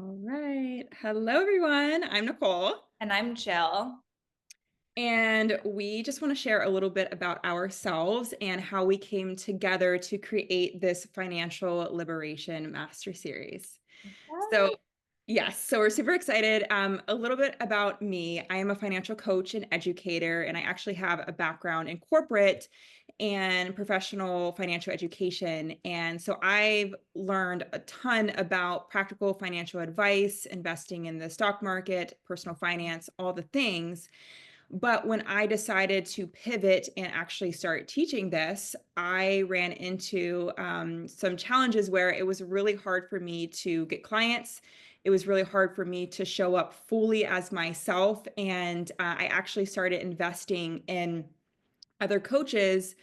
All right. Hello, everyone. I'm Nicole, And I'm Jill. and we just want to share a little bit about ourselves and how we came together to create this financial liberation master series. So, What? yes, so we're super excited. A little bit about me. I am a financial coach and educator, and I actually have a background in corporate and professional financial education. And so I've learned a ton about practical financial advice, investing in the stock market, personal finance, all the things. But when I decided to pivot and actually start teaching this, I ran into some challenges where it was really hard for me to get clients. It was really hard for me to show up fully as myself. And I actually started investing in other coaches,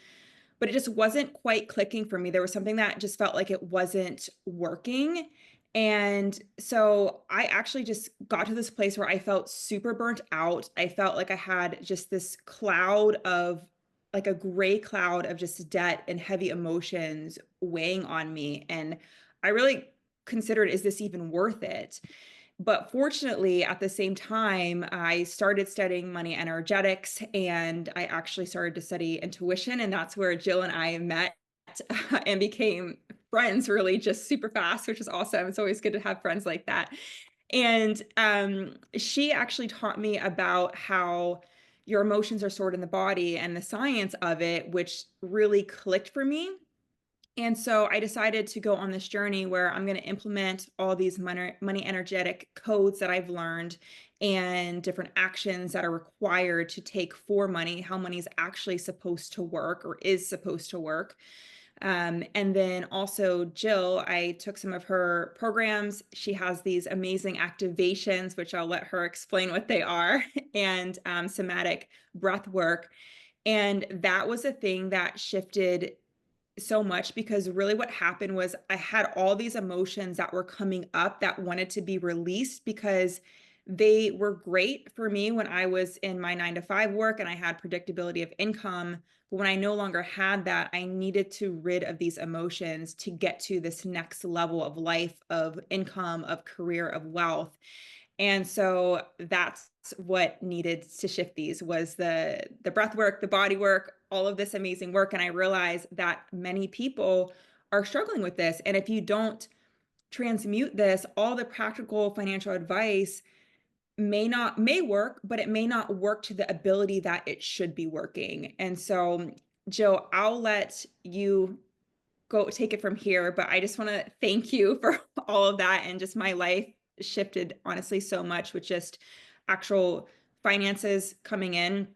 but it just wasn't quite clicking for me. There was something that just felt like it wasn't working. And so I actually just got to this place where I felt super burnt out. I felt like I had just this cloud of, like a gray cloud of just debt and heavy emotions weighing on me. And I really considered, is this even worth it? But fortunately, at the same time, I started studying money energetics, and I actually started to study intuition. And that's where Jill and I met and became friends really just super fast, which is awesome. It's always good to have friends like that. And she actually taught me about how your emotions are stored in the body and the science of it, which really clicked for me. And so I decided to go on this journey where I'm going to implement all these money energetic codes that I've learned and different actions that are required to take for money, how money is actually supposed to work or is supposed to work. And then also Jill, I took some of her programs. She has these amazing activations, which I'll let her explain what they are, and somatic breath work. And that was a thing that shifted so much, because really what happened was I had all these emotions that were coming up that wanted to be released, because they were great for me when I was in my 9 to 5 work and I had predictability of income. But when I no longer had that, I needed to rid of these emotions to get to this next level of life, of income, of career, of wealth. And so that's what needed to shift these, was the breath work, the body work, all of this amazing work. And I realized that many people are struggling with this. And if you don't transmute this, all the practical financial advice may work, but it may not work to the ability that it should be working. And so, Jill, I'll let you go take it from here, but I just want to thank you for all of that. And just my life shifted honestly so much with just actual finances coming in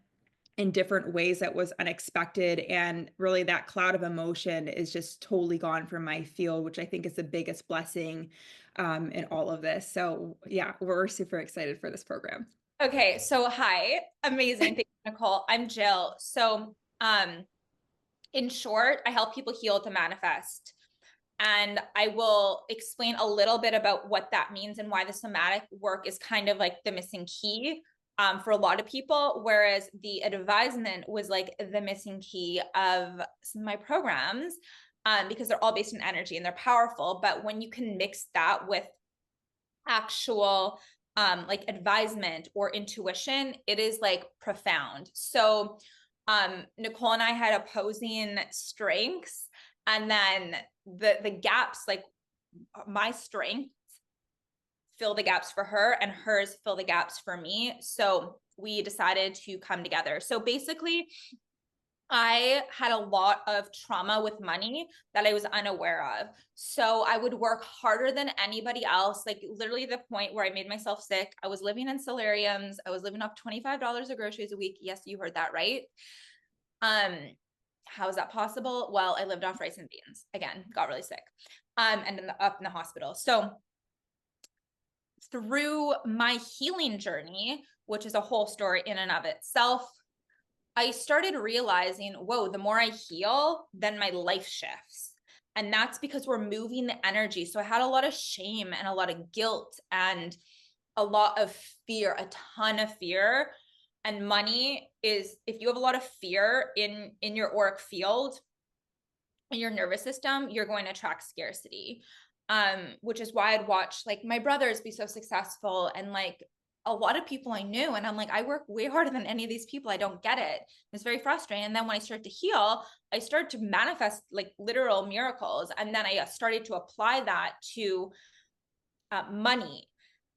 different ways that was unexpected. And really that cloud of emotion is just totally gone from my field, which I think is the biggest blessing in all of this. So yeah, we're super excited for this program. Okay, so hi. Amazing. Thank you, Nicole. I'm Jill. In short, I help people heal to manifest. And I will explain a little bit about what that means and why the somatic work is kind of like the missing key for a lot of people, whereas the advisement was like the missing key of some of my programs, because they're all based in energy and they're powerful. But when you can mix that with actual like advisement or intuition, it is like profound. So Nicole and I had opposing strengths, and then the gaps, like my strengths fill the gaps for her and hers fill the gaps for me. So we decided to come together. So basically, I had a lot of trauma with money that I was unaware of. So I would work harder than anybody else, like literally the point where I made myself sick. I was living in solariums. I was living off $25 of groceries a week. Yes, you heard that right. Um, how is that possible? Well, I lived off rice and beans. Again, got really sick. And up in the hospital. So through my healing journey, which is a whole story in and of itself, I started realizing, whoa, the more I heal, then my life shifts. And that's because we're moving the energy. So I had a lot of shame and a lot of guilt and a lot of fear, a ton of fear. And money is, if you have a lot of fear in your auric field, in your nervous system, you're going to attract scarcity. which is why I'd watch like my brothers be so successful and like a lot of people I knew. And I'm like, I work way harder than any of these people. I don't get it. It's very frustrating. And then when I started to heal, I started to manifest like literal miracles. And then I started to apply that to money.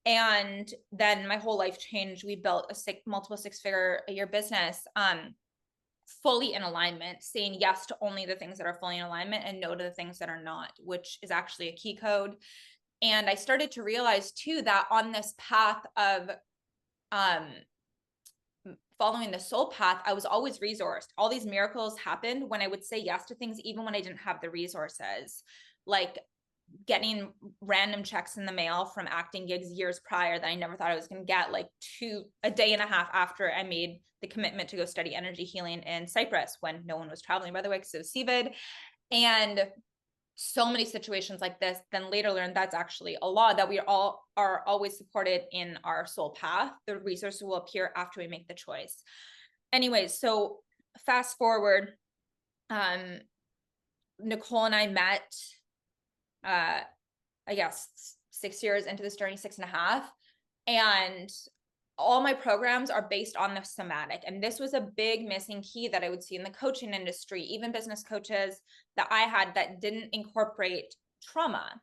And then my whole life changed. We built a multiple six-figure a year business, fully in alignment, saying yes to only the things that are fully in alignment and no to the things that are not, which is actually a key code. And I started to realize too, that on this path of following the soul path, I was always resourced. All these miracles happened when I would say yes to things, even when I didn't have the resources, like getting random checks in the mail from acting gigs years prior that I never thought I was going to get, like a day and a half after I made the commitment to go study energy healing in Cyprus when no one was traveling, by the way, because it was CVID. And so many situations like this, then later learned that's actually a law, that we all are always supported in our soul path. The resources will appear after we make the choice. Anyways, so fast forward, Nicole and I met, I guess 6 years into this journey, 6.5. And all my programs are based on the somatic. And this was a big missing key that I would see in the coaching industry, even business coaches that I had that didn't incorporate trauma.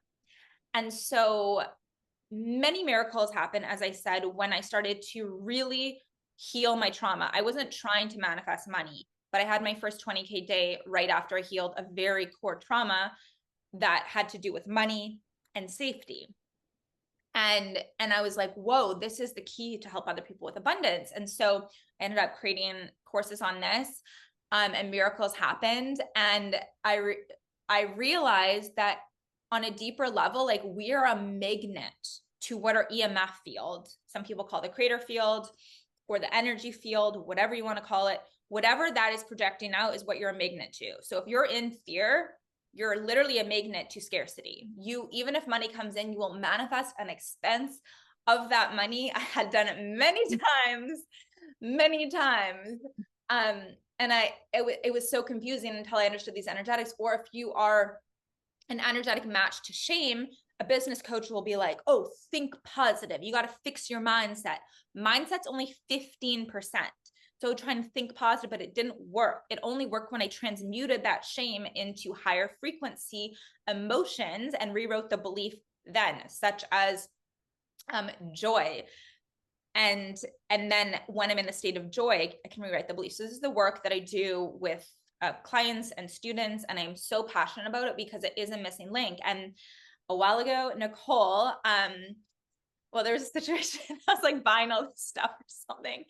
And so many miracles happen, as I said, when I started to really heal my trauma. I wasn't trying to manifest money, but I had my first 20K day right after I healed a very core trauma that had to do with money and safety. And I was like, whoa, this is the key to help other people with abundance. And so I ended up creating courses on this, and miracles happened. And I realized that on a deeper level, like we are a magnet to what our EMF field, some people call the creator field or the energy field, whatever you want to call it, whatever that is projecting out is what you're a magnet to. So if you're in fear, you're literally a magnet to scarcity. You, even if money comes in, you will manifest an expense of that money. I had done it many times, many times. And it was so confusing until I understood these energetics. Or if you are an energetic match to shame, a business coach will be like, oh, think positive. You got to fix your mindset. Mindset's only 15%. So trying to think positive, but it didn't work. It only worked when I transmuted that shame into higher frequency emotions and rewrote the belief then, such as joy. And then when I'm in the state of joy, I can rewrite the belief. So this is the work that I do with clients and students. And I'm so passionate about it because it is a missing link. And a while ago, Nicole, well, there was a situation, I was like buying all this stuff or something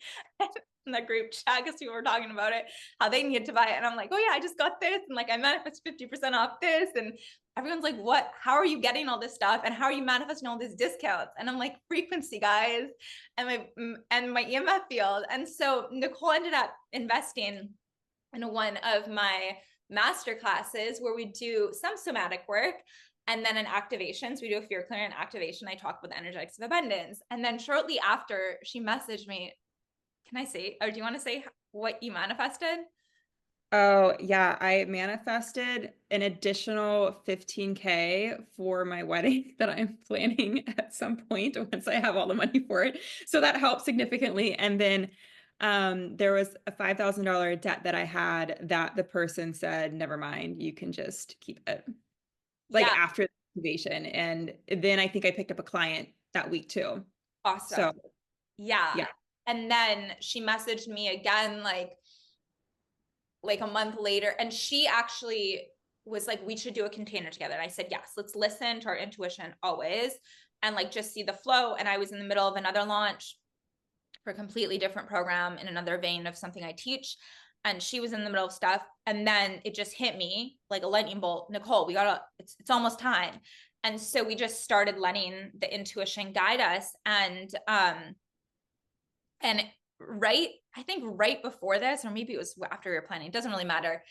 in the group chat because we were talking about it, how they needed to buy it. And I'm like, oh yeah, I just got this. And like, I manifest 50% off this. And everyone's like, what, how are you getting all this stuff? And how are you manifesting all these discounts? And I'm like, frequency, guys, and my EMF field. And so Nicole ended up investing in one of my master classes where we do some somatic work. And then in activations, we do a fear clearing activation. I talk with energetics of abundance. And then shortly after, she messaged me, can I say, or do you want to say what you manifested? Oh, yeah. I manifested an additional 15K for my wedding that I'm planning at some point once I have all the money for it. So that helped significantly. And then there was a $5,000 debt that I had that the person said, never mind, you can just keep it. Like Yeah, after the activation. And then I think I picked up a client that week too. awesome. So Yeah. yeah. And then she messaged me again, like a month later. And she actually was like, we should do a container together. And I said, yes, let's listen to our intuition always and like just see the flow. And I was in the middle of another launch for a completely different program in another vein of something I teach. And she was in the middle of stuff. And then it just hit me like a lightning bolt. Nicole, it's almost time. And so we just started letting the intuition guide us. And I think right before this, or maybe it was after we were planning, it doesn't really matter.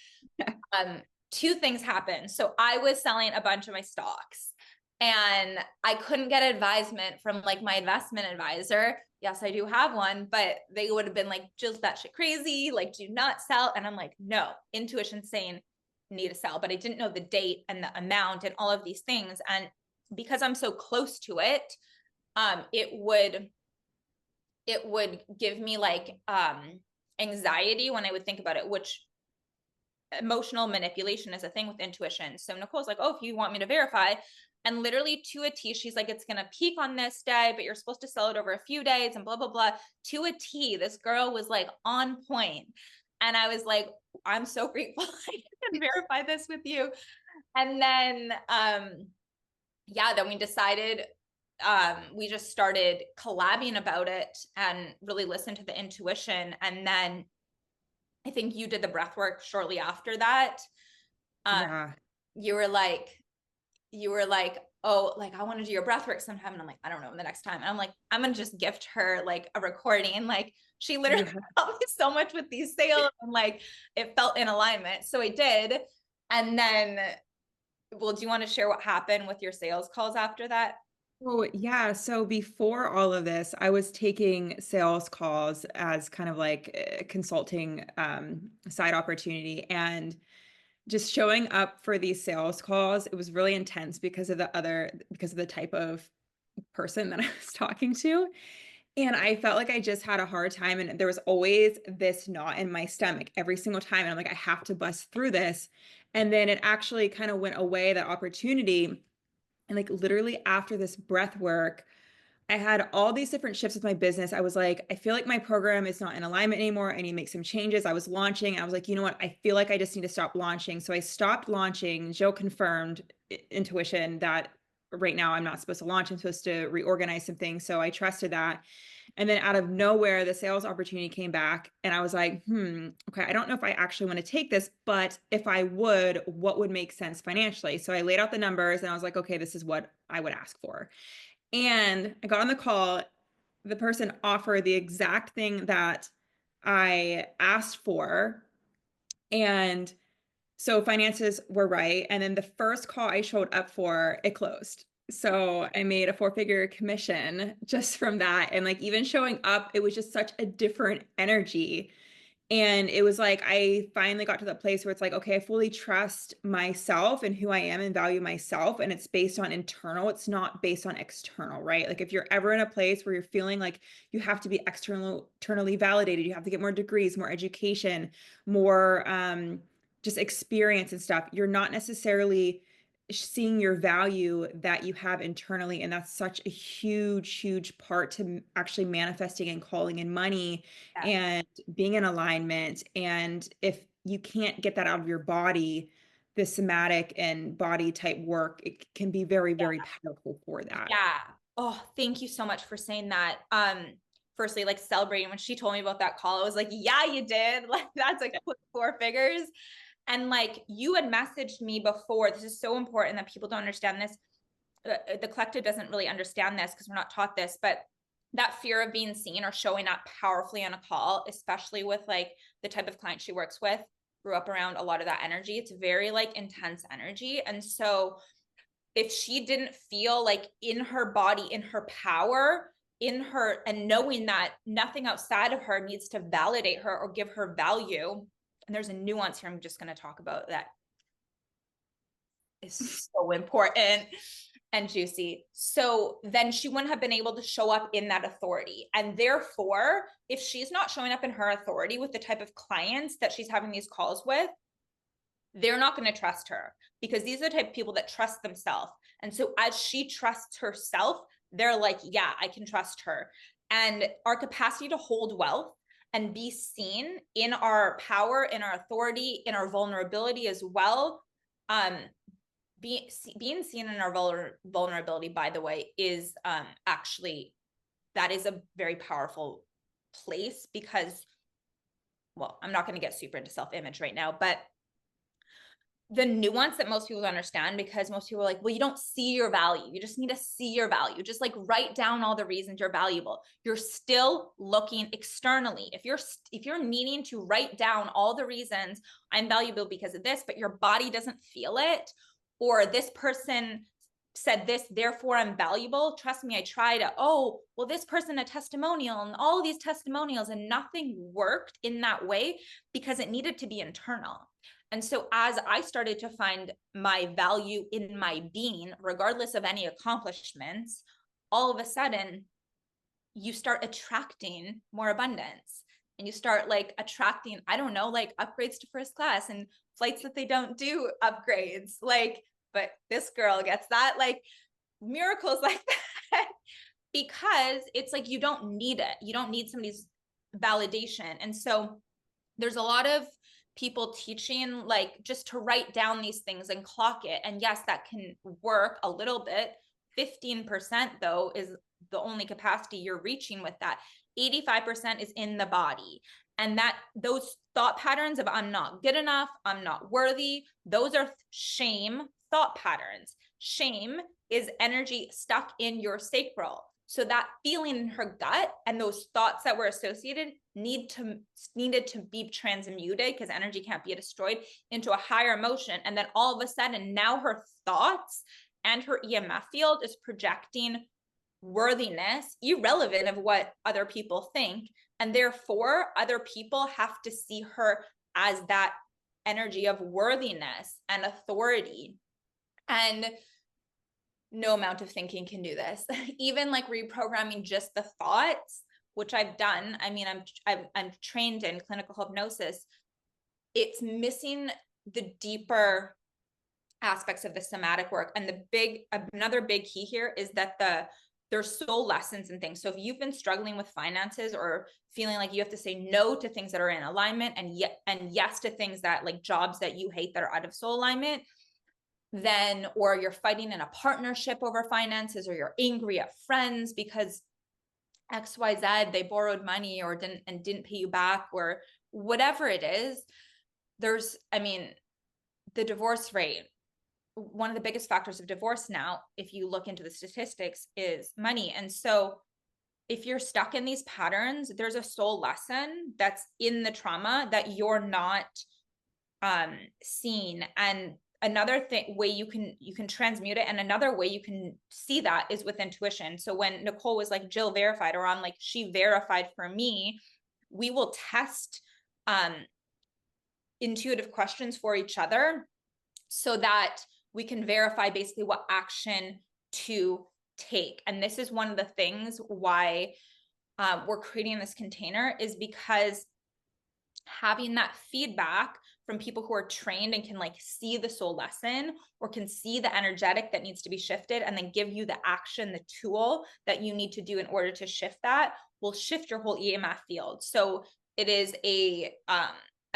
Two things happened. So I was selling a bunch of my stocks and I couldn't get advisement from like my investment advisor. Yes, I do have one, but they would have been like, Jill's that shit crazy. Like, do not sell. And I'm like, no, intuition saying need to sell, but I didn't know the date and the amount and all of these things. And because I'm so close to it, it would give me like anxiety when I would think about it, which emotional manipulation is a thing with intuition. So Nicole's like, oh, if you want me to verify, and literally to a T, she's like, it's going to peak on this day, but you're supposed to sell it over a few days and blah, blah, blah. To a T, this girl was like on point. And I was like, I'm so grateful I can verify this with you. And then, yeah, then we decided, we just started collabing about it and really listened to the intuition. And then I think you did the breath work shortly after that. Yeah. You were like, oh, like I want to do your breath work sometime. And I'm like, I don't know, the next time. And I'm like, I'm going to just gift her like a recording. Like she literally Yeah. helped me so much with these sales and like it felt in alignment. So I did. And then, well, do you want to share what happened with your sales calls after that? Oh, yeah. So before all of this, I was taking sales calls as kind of like a consulting side opportunity, and just showing up for these sales calls, it was really intense because of the type of person that I was talking to. And I felt like I just had a hard time. And there was always this knot in my stomach every single time. And I'm like, I have to bust through this. And then it actually kind of went away, that opportunity. And like literally after this breath work, I had all these different shifts with my business. I was like, I feel like my program is not in alignment anymore. I need to make some changes. I was launching. I was like, you know what? I feel like I just need to stop launching. So I stopped launching. Joe confirmed intuition that right now I'm not supposed to launch. I'm supposed to reorganize some things. So I trusted that. And then out of nowhere, the sales opportunity came back. And I was like, okay, I don't know if I actually want to take this, but if I would, what would make sense financially? So I laid out the numbers and I was like, okay, this is what I would ask for. And I got on the call. The person offered the exact thing that I asked for. And so finances were right. And then the first call I showed up for, it closed. So I made a four-figure commission just from that. And like even showing up, it was just such a different energy. And it was like, I finally got to the place where it's like, okay, I fully trust myself and who I am and value myself. And it's based on internal, it's not based on external, right? Like if you're ever in a place where you're feeling like you have to be externally validated, you have to get more degrees, more education, more just experience and stuff, you're not necessarily seeing your value that you have internally. And that's such a huge part to actually manifesting and calling in money Yeah. and being in alignment. And if you can't get that out of your body, the somatic and body type work, it can be very powerful for that. Yeah. Oh, thank you so much for saying that. Firstly, like celebrating when she told me about that call, I was like, yeah, you did. Like that's a quick four figures. And like you had messaged me before, this is so important that people don't understand this. The collective doesn't really understand this because we're not taught this, but that fear of being seen or showing up powerfully on a call, especially with like the type of client she works with, grew up around a lot of that energy. It's very like intense energy. And so if she didn't feel like in her body, in her power, in her, and knowing that nothing outside of her needs to validate her or give her value, and there's a nuance here I'm just going to talk about that is so important and juicy. So then she wouldn't have been able to show up in that authority. And therefore, if she's not showing up in her authority with the type of clients that she's having these calls with, they're not going to trust her because these are the type of people that trust themselves. And so as she trusts herself, they're like, yeah, I can trust her. And our capacity to hold wealth and be seen in our power, in our authority, in our vulnerability as well. Being seen in our vulnerability, by the way, is actually, that is a very powerful place because, well, I'm not going to get super into self-image right now, but the nuance that most people don't understand, because most people are like, well, you don't see your value. You just need to see your value. Just like write down all the reasons you're valuable. You're still looking externally. If you're needing to write down all the reasons I'm valuable because of this, but your body doesn't feel it, or this person said this, therefore I'm valuable. Trust me, I tried oh, well, this person a testimonial and all these testimonials, and nothing worked in that way because it needed to be internal. And so as I started to find my value in my being, regardless of any accomplishments, all of a sudden you start attracting more abundance, and you start like attracting, I don't know, like upgrades to first class and flights that they don't do upgrades. Like, but this girl gets that, like miracles like that, because it's like you don't need it. You don't need somebody's validation. And so there's a lot of people teaching like just to write down these things and clock it. And yes, that can work a little bit. 15% though is the only capacity you're reaching with that. 85% is in the body. And that those thought patterns of I'm not good enough, I'm not worthy, those are shame thought patterns. Shame is energy stuck in your sacral. So that feeling in her gut and those thoughts that were associated needed to be transmuted, because energy can't be destroyed, into a higher emotion. And then all of a sudden now her thoughts and her EMF field is projecting worthiness, irrelevant of what other people think. And therefore, other people have to see her as that energy of worthiness and authority. And no amount of thinking can do this. Even like reprogramming just the thoughts, which I've done. I mean, I'm trained in clinical hypnosis. It's missing the deeper aspects of the somatic work. And another big key here is that there's soul lessons and things. So if you've been struggling with finances or feeling like you have to say no to things that are in alignment and yes to things that like jobs that you hate that are out of soul alignment, then, or you're fighting in a partnership over finances, or you're angry at friends because XYZ, they borrowed money or didn't pay you back, or whatever it is, the divorce rate, one of the biggest factors of divorce now, if you look into the statistics, is money. And so if you're stuck in these patterns, there's a soul lesson that's in the trauma that you're not seeing. And another way you can transmute it, and another way you can see that is with intuition. So when Nicole was like Jill verified, or on like she verified for me, we will test intuitive questions for each other so that we can verify basically what action to take. And this is one of the things why we're creating this container, is because having that feedback from people who are trained and can like see the soul lesson or can see the energetic that needs to be shifted, and then give you the action, the tool that you need to do in order to shift that, will shift your whole EMF field. So it is a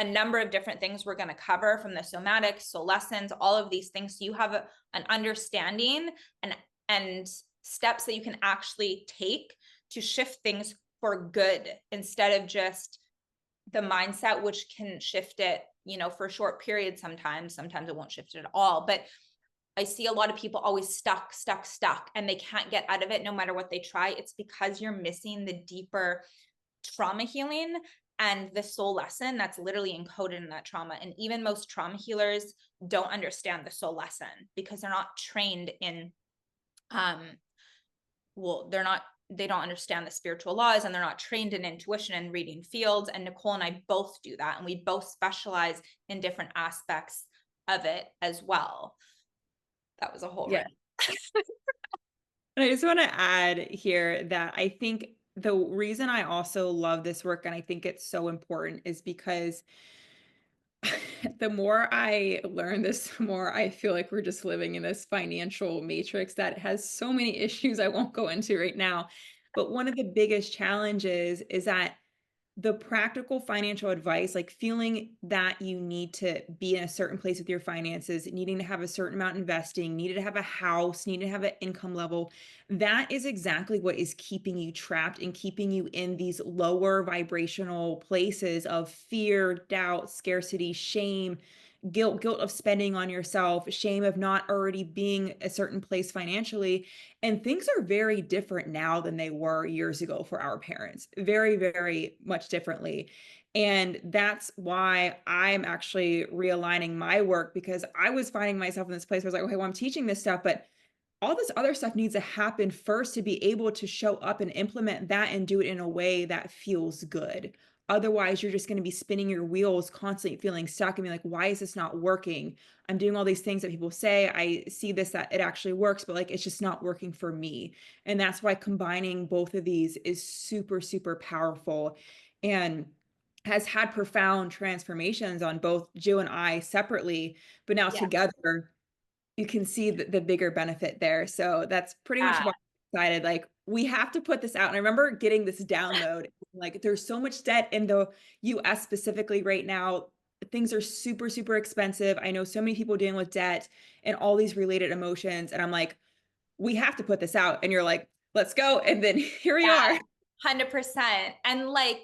number of different things we're going to cover, from the somatic, soul lessons, all of these things. So you have an understanding and steps that you can actually take to shift things for good, instead of just the mindset, which can shift it, for a short period. Sometimes it won't shift it at all. But I see a lot of people always stuck, and they can't get out of it no matter what they try. It's because you're missing the deeper trauma healing and the soul lesson that's literally encoded in that trauma. And even most trauma healers don't understand the soul lesson because they're not trained in, they don't understand the spiritual laws, and they're not trained in intuition and reading fields. And Nicole and I both do that. And we both specialize in different aspects of it as well. That was a whole Yeah. And I just want to add here that I think the reason I also love this work, and I think it's so important, is because the more I learn this, the more I feel like we're just living in this financial matrix that has so many issues I won't go into right now. But one of the biggest challenges is that the practical financial advice, like feeling that you need to be in a certain place with your finances, needing to have a certain amount investing, needed to have a house, needed to have an income level, that is exactly what is keeping you trapped and keeping you in these lower vibrational places of fear, doubt, scarcity, shame, guilt of spending on yourself, shame of not already being a certain place financially. And things are very different now than they were years ago for our parents, very, very much differently. And that's why I'm actually realigning my work, because I was finding myself in this place where I was like, okay, well, I'm teaching this stuff, but all this other stuff needs to happen first to be able to show up and implement that and do it in a way that feels good. Otherwise, you're just going to be spinning your wheels, constantly feeling stuck and be like, why is this not working? I'm doing all these things that people say. I see this, that it actually works, but like it's just not working for me. And that's why combining both of these is super, super powerful and has had profound transformations on both Jill and I separately, but now Yeah. together you can see the bigger benefit there. So that's pretty much Yeah. why I'm excited. Like we have to put this out. And I remember getting this download. Like there's so much debt in the US specifically right now. Things are super, super expensive. I know so many people dealing with debt and all these related emotions. And I'm like, we have to put this out. And you're like, let's go. And then here we Yeah, are. 100%. And like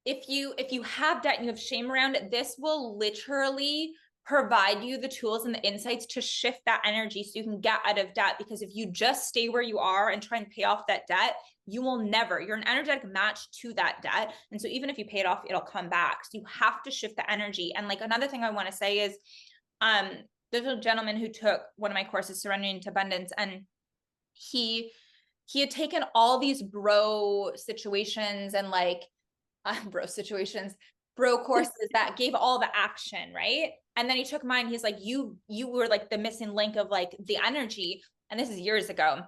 if you have debt and you have shame around it, this will literally provide you the tools and the insights to shift that energy so you can get out of debt. Because if you just stay where you are and try and pay off that debt, you will never, you're an energetic match to that debt. And so even if you pay it off, it'll come back. So you have to shift the energy. And like another thing I want to say is um there's a gentleman who took one of my courses, Surrendering to Abundance, and he he had taken all these bro situations and like bro situations, bro courses that gave all the action, right? And then he took mine. He's like, you were like the missing link of like the energy. And this is years ago.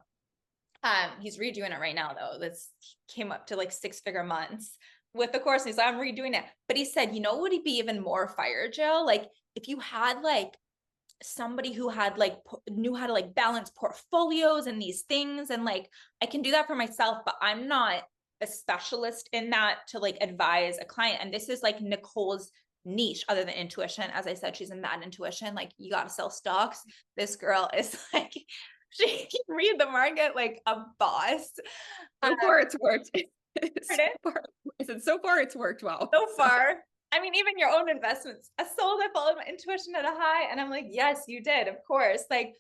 He's redoing it right now though. This came up to like 6-figure months with the course. He's like, I'm redoing it. But he said, you know, would he be even more fire, Jill? Like if you had like somebody who had like knew how to like balance portfolios and these things, and like I can do that for myself, but I'm not a specialist in that to like advise a client. And this is like Nicole's niche other than intuition. As I said, she's in mad intuition, like you got to sell stocks. This girl is like she can read the market like a boss. So far it's worked. So Pardon? far, I said, so far it's worked well. So So far, I mean, even your own investments. I sold, I followed my intuition at a high, and I'm like, yes, you did, of course. Like,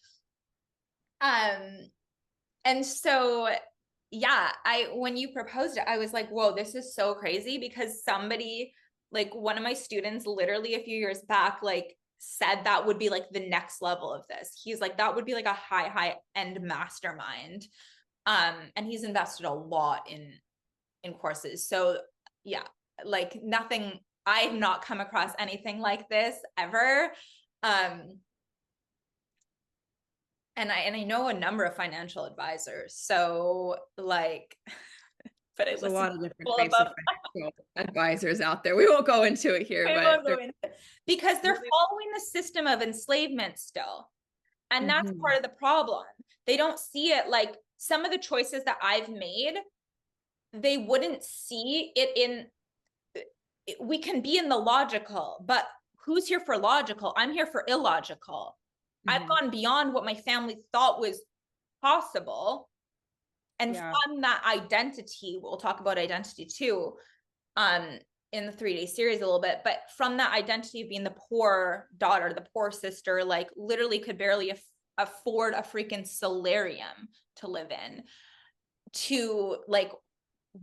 um, and so yeah, I when you proposed it, I was like, whoa, this is so crazy because somebody, like one of my students, literally a few years back, like said that would be like the next level of this. He's like, that would be like a high end mastermind. And he's invested a lot in courses. So yeah, like nothing, I've not come across anything like this ever. And I know a number of financial advisors. So like, but I there's a listen to lot of different people types of above. financial advisors out there. We won't go into it here, I but won't go into it. Because they're following the system of enslavement still. And that's Mhm. part of the problem. They don't see it like some of the choices that I've made, they wouldn't see it in, we can be in the logical, but who's here for logical? I'm here for illogical. I've Mhm. gone beyond what my family thought was possible. And Yeah. from that identity, we'll talk about identity too, um, in the 3-day series a little bit, but from that identity of being the poor daughter, the poor sister, like literally could barely afford a freaking solarium to live in, to like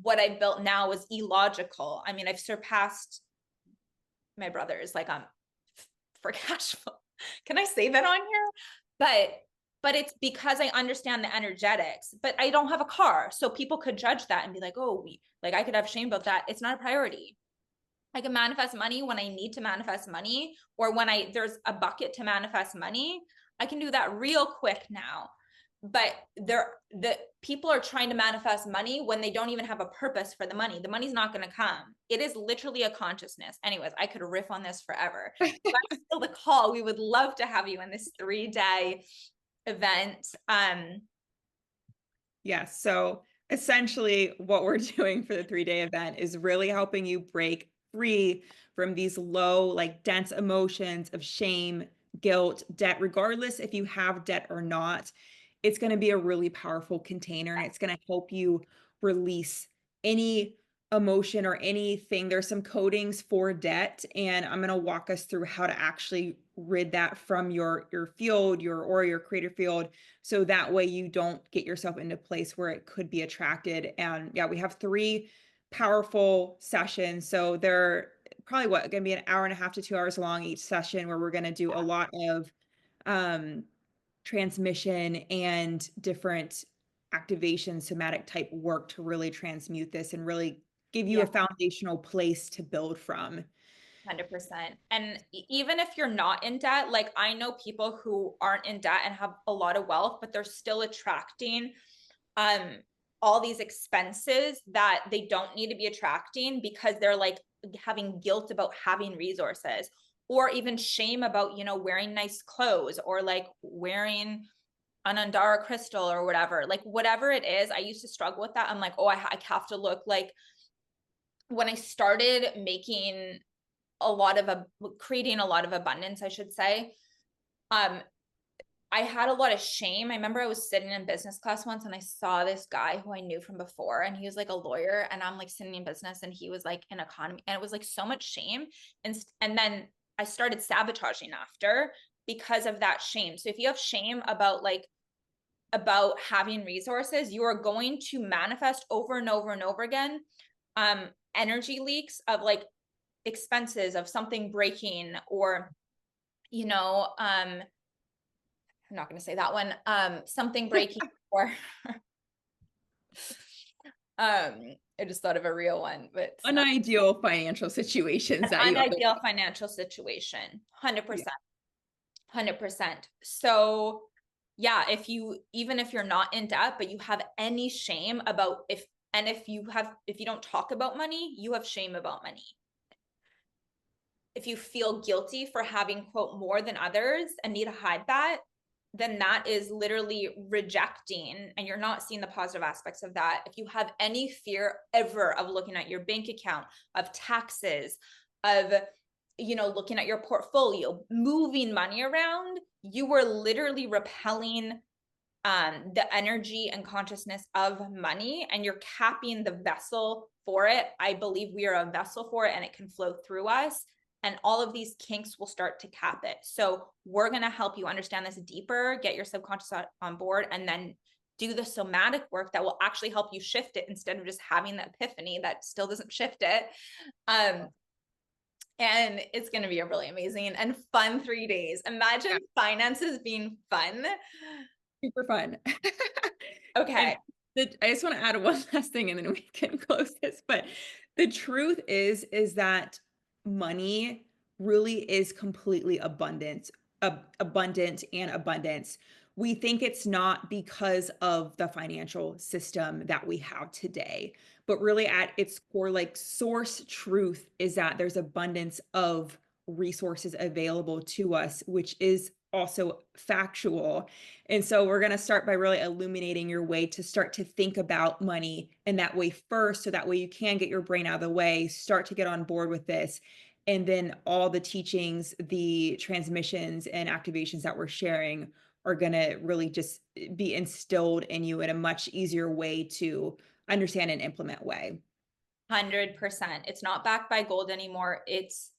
what I built now is illogical. I mean, I've surpassed my brothers like for cash flow. Can I say that on here? But it's because I understand the energetics, but I don't have a car. So people could judge that and be like, oh, like I could have shame about that. It's not a priority. I can manifest money when I need to manifest money, or when there's a bucket to manifest money. I can do that real quick now. But the people are trying to manifest money when they don't even have a purpose for the money. The money's not going to come. It is literally a consciousness. Anyways, I could riff on this forever. That's still the call. We would love to have you in this 3-day event. Yes. So essentially, what we're doing for the 3-day event is really helping you break free from these low, like dense emotions of shame, guilt, debt, regardless if you have debt or not. It's going to be a really powerful container and it's going to help you release any emotion or anything. There's some codings for debt, and I'm going to walk us through how to actually rid that from your field, your creator field, so that way you don't get yourself into a place where it could be attracted. And yeah, we have 3 powerful sessions. So they're probably going to be an hour and a half to 2 hours long each session, where we're going to do a lot of um, transmission and different activation, somatic type work to really transmute this and really give you Yeah. a foundational place to build from. 100%. And even if you're not in debt, like I know people who aren't in debt and have a lot of wealth, but they're still attracting um all these expenses that they don't need to be attracting because they're like having guilt about having resources, or even shame about, wearing nice clothes, or like wearing an Andara crystal or whatever. Like whatever it is, I used to struggle with that. I'm like, oh, I have to look like, when I started making creating a lot of abundance, I should say, um, I had a lot of shame. I remember I was sitting in business class once and I saw this guy who I knew from before, and he was like a lawyer, and I'm like sitting in business and he was like in economy, and it was like so much shame. And then I started sabotaging after because of that shame. So if you have shame about having resources, you are going to manifest over and over and over again energy leaks of like expenses, of something breaking, or I'm not going to say that one, something breaking, or I just thought of a real one, but Unideal financial situations that an you unideal financial situation. 100%. yeah. 100%. So yeah, even if you're not in debt, but you have any shame about if you don't talk about money, you have shame about money. If you feel guilty for having, quote, more than others and need to hide that, then that is literally rejecting, and you're not seeing the positive aspects of that. If you have any fear ever of looking at your bank account, of taxes, of looking at your portfolio, moving money around, you are literally repelling the energy and consciousness of money, and you're capping the vessel for it. I believe we are a vessel for it, and it can flow through us, and all of these kinks will start to cap it. So we're going to help you understand this deeper, get your subconscious on board, and then do the somatic work that will actually help you shift it, instead of just having the epiphany that still doesn't shift it. And it's going to be a really amazing and fun 3 days. Imagine finances being fun. Super fun. Okay. And I just want to add one last thing and then we can close this. But the truth is that money really is completely abundant and abundance. We think it's not because of the financial system that we have today, but really at its core, like source truth is that there's abundance of resources available to us, which is also factual. And so we're going to start by really illuminating your way to start to think about money in that way first, so that way you can get your brain out of the way, start to get on board with this. And then all the teachings, the transmissions and activations that we're sharing are going to really just be instilled in you in a much easier way to understand and implement way. 100%. It's not backed by gold anymore. It's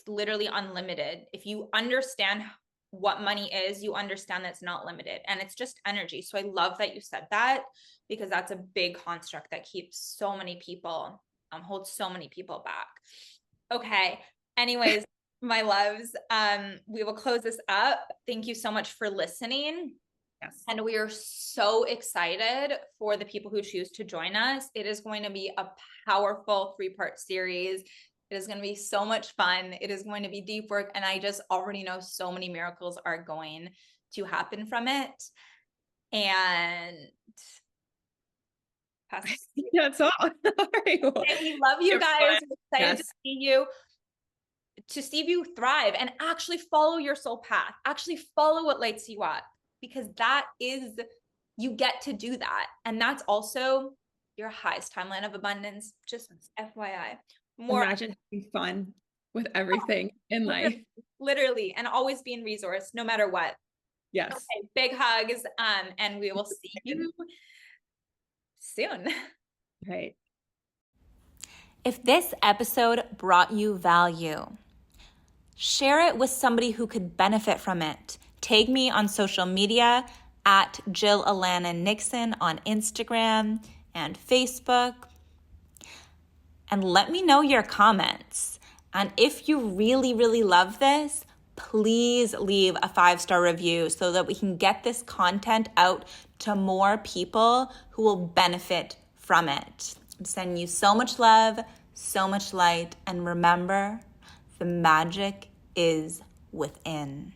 literally unlimited. If you understand what money is, you understand that it's not limited, and it's just energy. So I love that you said that, because that's a big construct that keeps so many people, holds so many people back. Okay. Anyways, my loves, we will close this up. Thank you so much for listening. Yes. And we are so excited for the people who choose to join us. It is going to be a powerful 3-part series. It is going to be so much fun. It is going to be deep work. And I just already know so many miracles are going to happen from it. And that's all. All right, well, we love you guys. We're excited yes. to see you thrive and actually follow your soul path. Actually follow what lights you up, because that is, you get to do that. And that's also your highest timeline of abundance. Just FYI. Imagine having fun with everything in life. Literally, and always being resourced no matter what. Yes. Okay, big hugs. And we will see you soon. Right. If this episode brought you value, share it with somebody who could benefit from it. Tag me on social media at Jill Alana Nixon on Instagram and Facebook. And let me know your comments. And if you really, really love this, please leave a 5-star review so that we can get this content out to more people who will benefit from it. I'm sending you so much love, so much light, and remember, the magic is within.